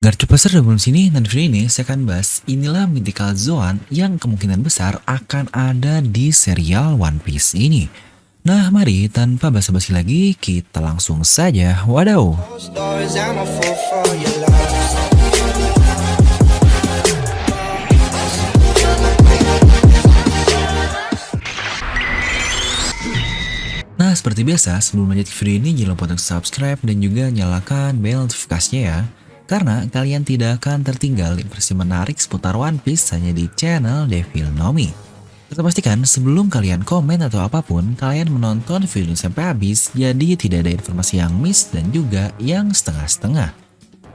Gak cepet sebelum sini, dan video ini saya akan bahas inilah mythical Zoan yang kemungkinan besar akan ada di serial One Piece ini. Nah mari tanpa basa-basi lagi kita langsung saja wadaw. Nah seperti biasa sebelum lanjut ke video ini jangan lupa untuk subscribe dan juga nyalakan bel notifikasinya ya. Karena kalian tidak akan tertinggal informasi menarik seputar One Piece hanya di channel Devil Nomi. Kita pastikan sebelum kalian komen atau apapun, kalian menonton video ini sampai habis, jadi tidak ada informasi yang miss dan juga yang setengah-setengah.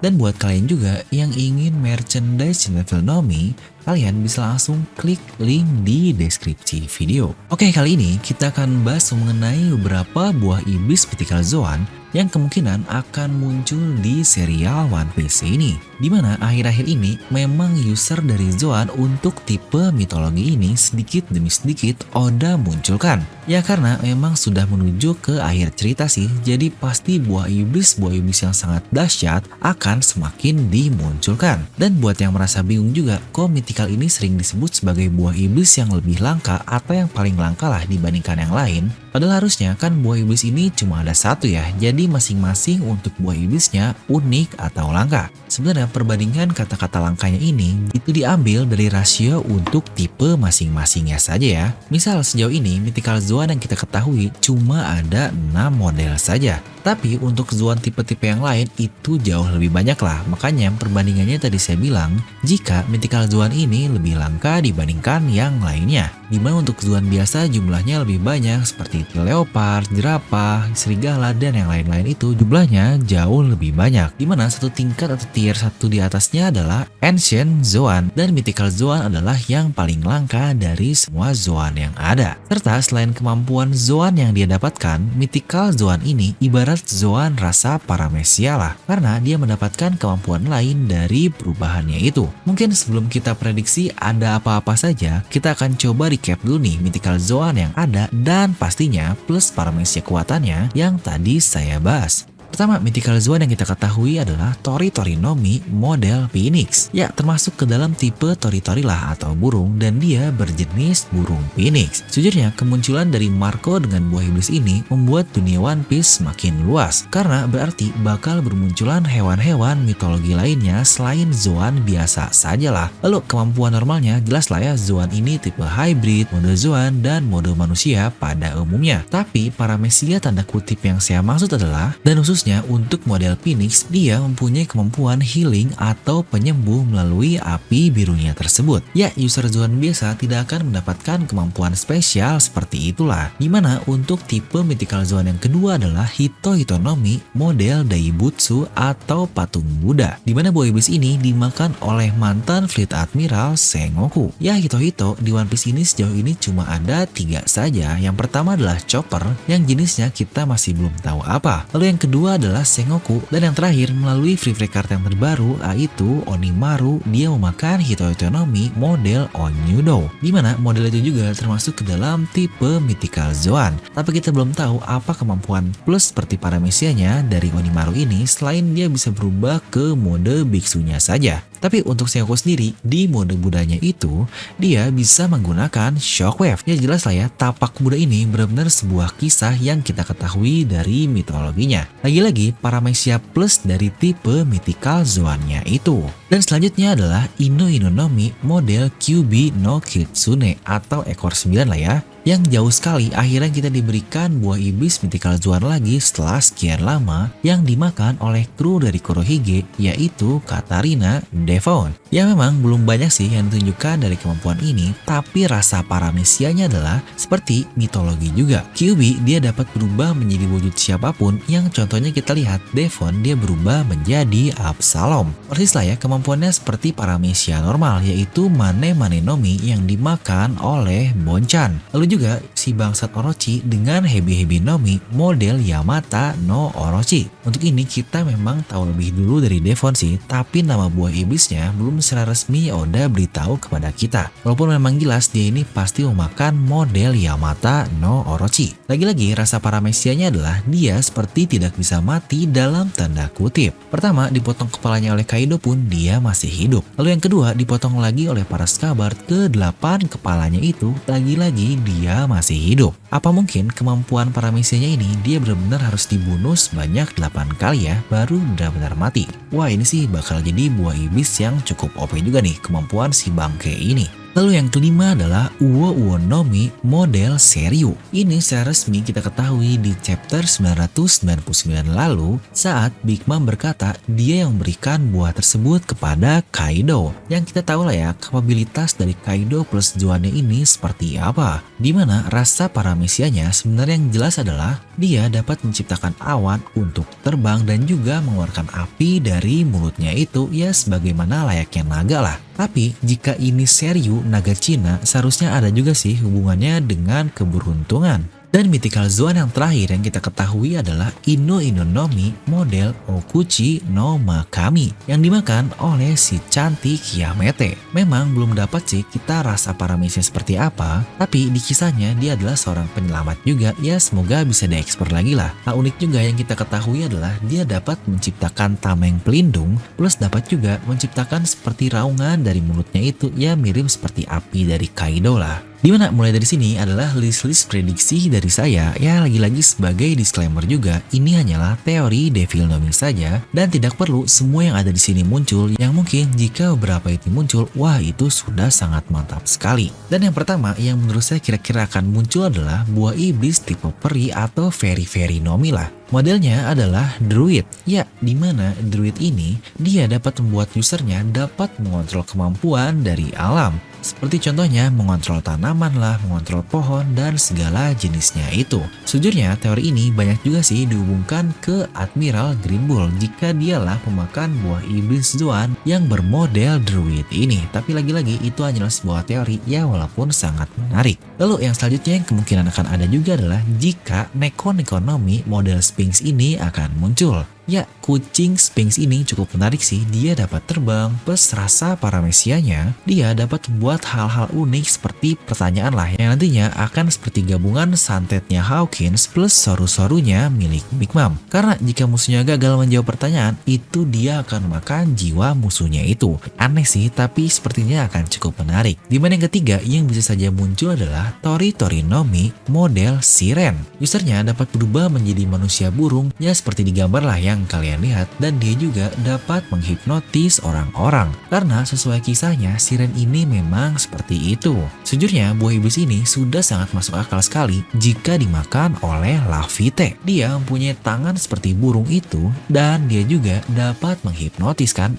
Dan buat kalian juga yang ingin merchandise channel Devil Nomi, kalian bisa langsung klik link di deskripsi video. Oke, kali ini kita akan bahas mengenai beberapa buah iblis mythical Zoan yang kemungkinan akan muncul di serial One Piece ini. Dimana akhir-akhir ini memang user dari Zoan untuk tipe mitologi ini sedikit demi sedikit Oda munculkan. Ya karena memang sudah menuju ke akhir cerita sih, jadi pasti buah iblis yang sangat dahsyat akan semakin dimunculkan. Dan buat yang merasa bingung juga, kok mythical ini sering disebut sebagai buah iblis yang lebih langka atau yang paling langka lah dibandingkan yang lain. Padahal harusnya kan buah iblis ini cuma ada satu ya, jadi masing-masing untuk buah iblisnya unik atau langka. Sebenarnya perbandingan kata-kata langkanya ini itu diambil dari rasio untuk tipe masing-masingnya saja ya. Misal sejauh ini mythical Zoan yang kita ketahui cuma ada 6 model saja. Tapi untuk Zoan tipe-tipe yang lain itu jauh lebih banyak lah. Makanya perbandingannya tadi saya bilang jika mythical Zoan ini lebih langka dibandingkan yang lainnya. Dimana untuk Zoan biasa jumlahnya lebih banyak seperti leopard, jerapah, serigala, dan yang lain-lain itu jumlahnya jauh lebih banyak. Dimana satu tingkat atau tier satu di atasnya adalah Ancient Zoan dan mythical Zoan adalah yang paling langka dari semua Zoan yang ada. Serta selain kemampuan Zoan yang dia dapatkan, mythical Zoan ini ibarat Zoan rasa paramecia lah, karena dia mendapatkan kemampuan lain dari perubahannya itu. Mungkin sebelum kita prediksi ada apa-apa saja, kita akan coba recap dulu nih mythical Zoan yang ada dan pastinya plus paramecia kekuatannya yang tadi saya bahas. Pertama, mythical Zoan yang kita ketahui adalah Tori Nomi model Phoenix. Ya, termasuk ke dalam tipe Tori lah atau burung dan dia berjenis burung Phoenix. Sejujurnya, kemunculan dari Marco dengan buah iblis ini membuat dunia One Piece semakin luas. Karena berarti bakal bermunculan hewan-hewan mitologi lainnya selain Zoan biasa sajalah. Lalu kemampuan normalnya jelas lah ya, Zoan ini tipe hybrid, mode Zoan, dan mode manusia pada umumnya. Tapi paramecia tanda kutip yang saya maksud adalah, dan khusus untuk model Phoenix, dia mempunyai kemampuan healing atau penyembuh melalui api birunya tersebut. Ya, user Zoan biasa tidak akan mendapatkan kemampuan spesial seperti itulah. Dimana untuk tipe mythical Zoan yang kedua adalah Hitonomi model Daibutsu atau patung Buddha. Dimana buah iblis ini dimakan oleh mantan Fleet Admiral Sengoku. Ya, Hito di One Piece ini sejauh ini cuma ada 3 saja. Yang pertama adalah Chopper yang jenisnya kita masih belum tahu apa. Lalu yang kedua adalah Sengoku, dan yang terakhir melalui free card yang terbaru yaitu Onimaru, dia memakan Hitonomi model Onyudo, dimana model itu juga termasuk ke dalam tipe mythical Zoan. Tapi kita belum tahu apa kemampuan plus seperti paramecianya dari Onimaru ini selain dia bisa berubah ke mode biksunya saja. Tapi untuk Sengoku sendiri, di mode Budanya itu, dia bisa menggunakan Shockwave. Ya jelas lah ya, tapak Buddha ini benar-benar sebuah kisah yang kita ketahui dari mitologinya. Lagi-lagi, paramecia plus dari tipe mythical Zoannya itu. Dan selanjutnya adalah Inonomi model Kyuubi no Kitsune atau ekor 9 lah ya. Yang jauh sekali akhirnya kita diberikan buah iblis mythical Zoan lagi setelah sekian lama yang dimakan oleh kru dari Kurohige, yaitu Katarina Devon. Ya memang belum banyak sih yang ditunjukkan dari kemampuan ini, tapi rasa paramecianya adalah seperti mitologi juga. Kyuubi dia dapat berubah menjadi wujud siapapun, yang contohnya kita lihat Devon dia berubah menjadi Absalom. Persis lah ya, kemampuannya seperti paramecia normal, yaitu Mane Nomi yang dimakan oleh Bonchan. Lalu juga si bangsat Orochi dengan Hebi Nomi model Yamata no Orochi. Untuk ini kita memang tahu lebih dulu dari Devon sih, tapi nama buah iblisnya belum secara resmi Oda beritahu kepada kita. Walaupun memang jelas dia ini pasti memakan model Yamata no Orochi. Lagi-lagi rasa paramecianya adalah dia seperti tidak bisa mati dalam tanda kutip. Pertama, dipotong kepalanya oleh Kaido pun dia masih hidup. Lalu yang kedua, dipotong lagi oleh para Scabbard ke-8 kepalanya itu lagi-lagi dia masih hidup. Apa mungkin kemampuan paramecianya ini dia benar-benar harus dibunuh sebanyak 8 kali ya baru benar-benar mati. Wah, ini sih bakal jadi buah iblis yang cukup OP juga nih kemampuan si bangke ini. Lalu yang kelima adalah Uo Nomi model Seryu. Ini secara resmi kita ketahui di chapter 999 lalu saat Big Mom berkata dia yang memberikan buah tersebut kepada Kaido. Yang kita tahu lah ya kapabilitas dari Kaido plus Zoannya ini seperti apa. Dimana rasa paramecianya sebenarnya yang jelas adalah dia dapat menciptakan awan untuk terbang dan juga mengeluarkan api dari mulutnya itu ya sebagaimana layaknya naga lah. Tapi jika ini Seryu naga Cina seharusnya ada juga sih hubungannya dengan keberuntungan. Dan mythical Zoan yang terakhir yang kita ketahui adalah Ino Nomi model Okuchi no Makami yang dimakan oleh si cantik Yamete. Memang belum dapat sih kita rasa paramecinya seperti apa, tapi di kisahnya dia adalah seorang penyelamat juga ya semoga bisa diekspor lagi lah. Nah, unik juga yang kita ketahui adalah dia dapat menciptakan tameng pelindung plus dapat juga menciptakan seperti raungan dari mulutnya itu ya mirip seperti api dari Kaido lah. Dimana mulai dari sini adalah list-list prediksi dari saya, ya lagi-lagi sebagai disclaimer juga, ini hanyalah teori Devil Nomi saja dan tidak perlu semua yang ada di sini muncul, yang mungkin jika beberapa itu muncul, wah itu sudah sangat mantap sekali. Dan yang pertama yang menurut saya kira-kira akan muncul adalah buah iblis tipe peri atau Very Nomi lah. Modelnya adalah Druid, ya dimana Druid ini dia dapat membuat usernya dapat mengontrol kemampuan dari alam. Seperti contohnya mengontrol tanaman lah, mengontrol pohon dan segala jenisnya itu. Sejujurnya teori ini banyak juga sih dihubungkan ke Admiral Green Bull jika dialah pemakan buah iblis Zoan yang bermodel Druid ini. Tapi lagi-lagi itu hanyalah sebuah teori ya walaupun sangat menarik. Lalu yang selanjutnya yang kemungkinan akan ada juga adalah jika Neko Nomi model Sphinx ini akan muncul. Ya, kucing Sphinx ini cukup menarik sih, dia dapat terbang, plus rasa paramecianya, dia dapat membuat hal-hal unik seperti pertanyaan lah yang nantinya akan seperti gabungan santetnya Hawkins plus soru-sorunya milik Big Mom. Karena jika musuhnya gagal menjawab pertanyaan, itu dia akan makan jiwa musuhnya itu. Aneh sih, tapi sepertinya akan cukup menarik. Dimana yang ketiga yang bisa saja muncul adalah Tori Nomi model Siren. Usernya dapat berubah menjadi manusia burung, ya seperti digambar lah yang kalian lihat, dan dia juga dapat menghipnotis orang-orang. Karena sesuai kisahnya, Siren ini memang seperti itu. Sejujurnya, buah iblis ini sudah sangat masuk akal sekali jika dimakan oleh Laphite. Dia mempunyai tangan seperti burung itu, dan dia juga dapat menghipnotis kan.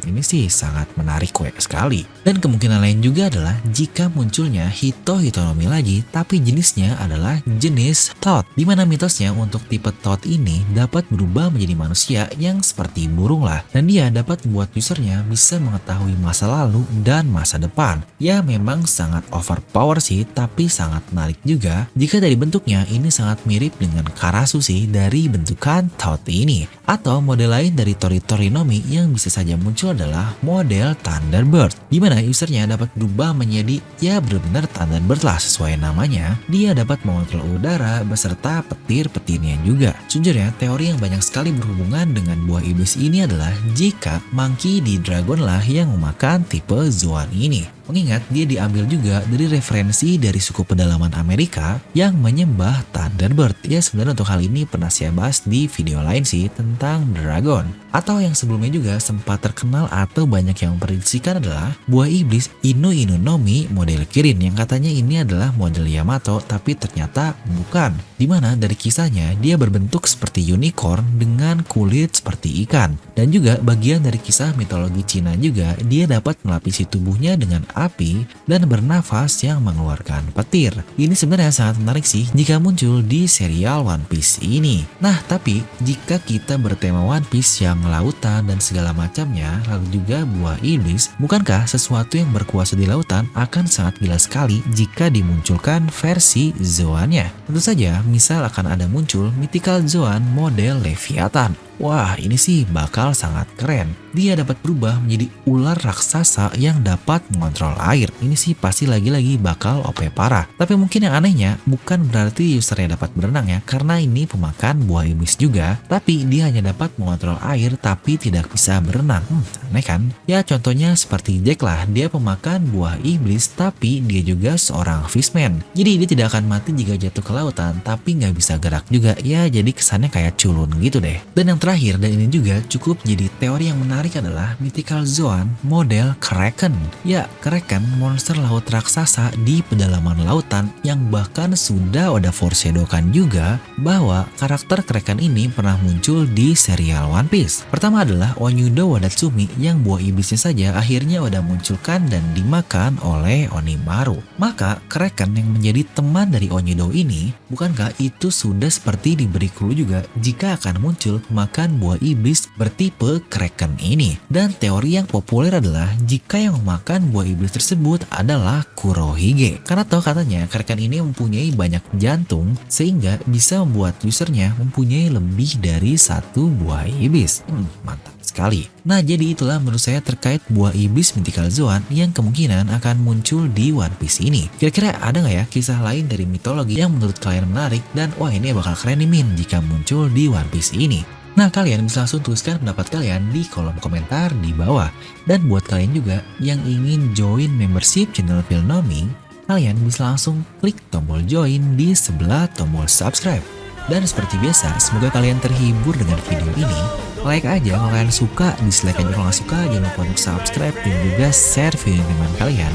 Ini sih sangat menarik sekali. Dan kemungkinan lain juga adalah jika munculnya Hitonomi lagi, tapi jenisnya adalah jenis Toad. Dimana mitosnya untuk tipe Toad ini dapat berubah menjadi manusia yang seperti burung lah, dan dia dapat membuat usernya bisa mengetahui masa lalu dan masa depan. Ya memang sangat overpower sih, tapi sangat menarik juga jika dari bentuknya ini sangat mirip dengan Karasu sih dari bentukan Toad ini. Atau model lain dari Tori Nomi yang bisa saja muncul adalah model Thunderbird, dimana usernya dapat berubah menjadi ya benar-benar Thunderbird lah sesuai namanya. Dia dapat mengontrol udara beserta petir-petirnya juga. Sejujurnya teori yang banyak sekali berhubungan dengan buah iblis ini adalah jika Monkey D. Dragon lah yang memakan tipe Zoan ini. Mengingat dia diambil juga dari referensi dari suku pedalaman Amerika yang menyembah Thunderbird. Ya sebenarnya untuk hal ini pernah saya bahas di video lain sih tentang Dragon. Atau yang sebelumnya juga sempat terkenal atau banyak yang memprediksikan adalah buah iblis Ino Nomi model Kirin yang katanya ini adalah model Yamato tapi ternyata bukan. Dimana dari kisahnya dia berbentuk seperti unicorn dengan kulit seperti ikan. Dan juga bagian dari kisah mitologi Cina juga dia dapat melapisi tubuhnya dengan api dan bernafas yang mengeluarkan petir. Ini sebenarnya sangat menarik sih jika muncul di serial One Piece ini. Nah, tapi jika kita bertema One Piece yang lautan dan segala macamnya, lalu juga buah iblis, bukankah sesuatu yang berkuasa di lautan akan sangat gila sekali jika dimunculkan versi Zoannya? Tentu saja, misal akan ada muncul mythical Zoan model Leviathan. Wah, ini sih bakal sangat keren. Dia dapat berubah menjadi ular raksasa yang dapat mengontrol air. Ini sih pasti lagi-lagi bakal OP parah. Tapi mungkin yang anehnya bukan berarti usernya dapat berenang ya, karena ini pemakan buah iblis juga. Tapi dia hanya dapat mengontrol air tapi tidak bisa berenang. Aneh kan? Ya contohnya seperti Jack lah, dia pemakan buah iblis tapi dia juga seorang fishman. Jadi dia tidak akan mati jika jatuh ke lautan tapi nggak bisa gerak juga. Ya jadi kesannya kayak culun gitu deh. Dan yang terakhir, dan ini juga cukup jadi teori yang menarik, adalah mythical Zoan model Kraken. Ya, Kraken monster laut raksasa di pedalaman lautan yang bahkan sudah ada foreshadowkan juga bahwa karakter Kraken ini pernah muncul di serial One Piece. Pertama adalah Onyudo Wadatsumi yang buah iblisnya saja akhirnya udah munculkan dan dimakan oleh Onimaru. Maka Kraken yang menjadi teman dari Onyudo ini, bukankah itu sudah seperti diberi clue juga jika akan muncul pemakan buah iblis bertipe Kraken ini? Dan teori yang populer adalah jika yang memakan buah iblis tersebut adalah Kurohige. Karena toh katanya Kraken ini mempunyai banyak jantung sehingga bisa membuat usernya mempunyai lebih dari satu buah iblis. Mantap sekali. Nah, jadi itulah menurut saya terkait buah iblis mythical Zoan yang kemungkinan akan muncul di One Piece ini. Kira-kira ada nggak ya kisah lain dari mitologi yang menurut kalian menarik dan wah ini bakal keren nih Min jika muncul di One Piece ini? Nah, kalian bisa langsung tuliskan pendapat kalian di kolom komentar di bawah. Dan buat kalian juga yang ingin join membership channel Filmnomi, kalian bisa langsung klik tombol join di sebelah tombol subscribe. Dan seperti biasa, semoga kalian terhibur dengan video ini. Like aja kalau kalian suka, dislike aja kalau nggak suka, jangan lupa untuk subscribe dan juga share video teman kalian.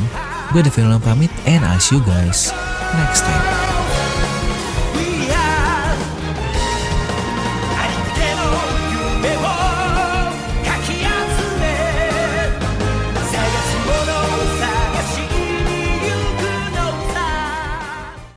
Gue The Film pamit and I'll see you guys next time.